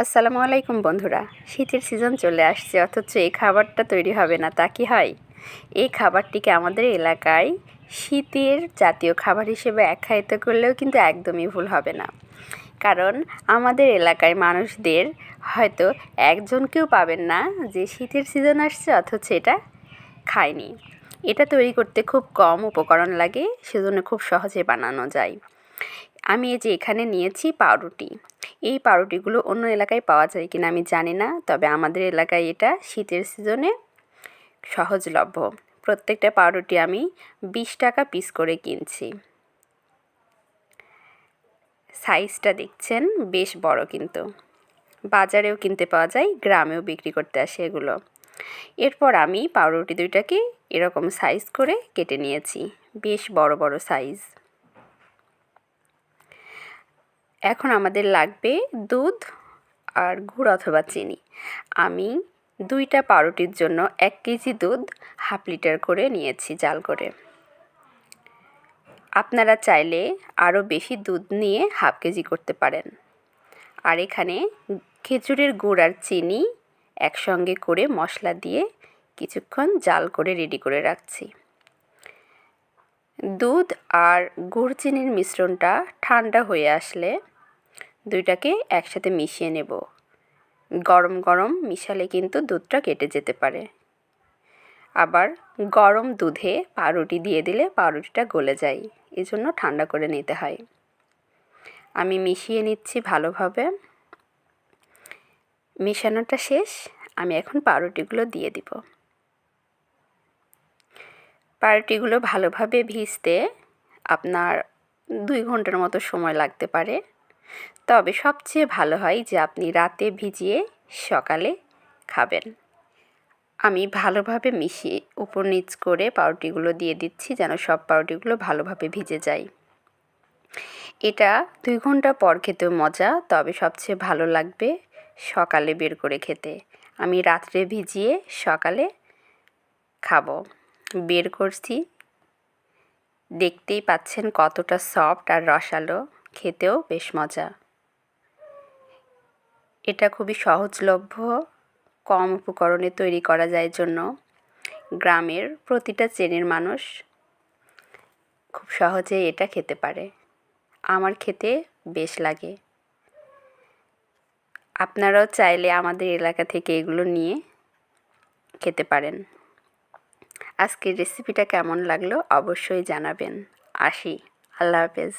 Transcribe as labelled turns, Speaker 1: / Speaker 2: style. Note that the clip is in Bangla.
Speaker 1: আসসালামু আলাইকুম বন্ধুরা। শীতের সিজন চলে আসছে, অথচ এই খাবারটা তৈরি হবে না, তা কি হয়? এই খাবারটিকে আমাদের এলাকায় শীতের জাতীয় খাবার হিসেবে আখ্যায়িত করলেও কিন্তু একদমই ভুল হবে না। কারণ আমাদের এলাকায় মানুষদের হয়তো একজনকেও পাবেন না যে শীতের সিজন আসছে অথচ এটা খায়নি। এটা তৈরি করতে খুব কম উপকরণ লাগে, সেজন্য খুব সহজে বানানো যায়। আমি এই যে এখানে নিয়েছি পাউরুটি। এই পাউরুটিগুলো অন্য এলাকায় পাওয়া যায় কিনা আমি জানি না, তবে আমাদের এলাকায় এটা শীতের সিজনে সহজলভ্য। প্রত্যেকটা পাউরুটি আমি 20 টাকা পিস করে কিনছি। সাইজটা দেখছেন বেশ বড়, কিন্তু বাজারেও কিনতে পাওয়া যায়, গ্রামেও বিক্রি করতে আসে এগুলো। এরপর আমি পাউরুটি দুইটাকে এরকম সাইজ করে কেটে নিয়েছি, বেশ বড় বড় সাইজ। এখন আমাদের লাগবে দুধ আর গুড় অথবা চিনি। আমি 2টা পাউরুটির জন্য 1 কেজি দুধ হাফ লিটার করে নিয়েছি জাল করে। আপনারা চাইলে আরও বেশি দুধ নিয়ে হাফ কেজি করতে পারেন। আর এখানে খেজুরের গুড় আর চিনি একসঙ্গে করে মশলা দিয়ে কিছুক্ষণ জাল করে রেডি করে রাখছি। দুধ আর গুড় চিনির মিশ্রণটা ঠান্ডা হয়ে আসলে দুইটাকে একসাথে মিশিয়ে নেব। গরম গরম মিশালে কিন্তু দুধটা কেটে যেতে পারে। আবার গরম দুধে পাউরুটি দিয়ে দিলে পাউরুটিটা গলে যায়, এজন্য ঠান্ডা করে নিতে হয়। আমি মিশিয়ে নিচ্ছি ভালোভাবে। মেশানোটা শেষ, আমি এখন পাউরুটিগুলো দিয়ে দিব। পাউরুটিগুলো ভালোভাবে ভিজতে আপনার 2 ঘন্টার মতো সময় লাগতে পারে। তবে সবচেয়ে ভালো হয় যে আপনি রাতে ভিজিয়ে সকালে খাবেন। আমি ভালোভাবে মিশিয়ে উপর নিচ করে পাউরুটিগুলো দিয়ে দিচ্ছি যেন সব পাউরুটিগুলো ভালোভাবে ভিজে যায়। এটা 2 ঘন্টা পর খেতেও মজা, তবে সবচেয়ে ভালো লাগবে সকালে বের করে খেতে। আমি রাত্রে ভিজিয়ে সকালে খাবো। বের করছি, দেখতেই পাচ্ছেন কতটা সফট আর রসালো, খেতেও বেশ মজা। এটা খুবই সহজলভ্য, কম উপকরণে তৈরি করা যায় জন্য গ্রামের প্রতিটা শ্রেণীর মানুষ খুব সহজেই এটা খেতে পারে। আমার খেতে বেশ লাগে। আপনারাও চাইলে আমাদের এলাকা থেকে এগুলো নিয়ে খেতে পারেন। আজকের রেসিপিটা কেমন লাগলো অবশ্যই জানাবেন। আসি, আল্লাহ হাফেজ।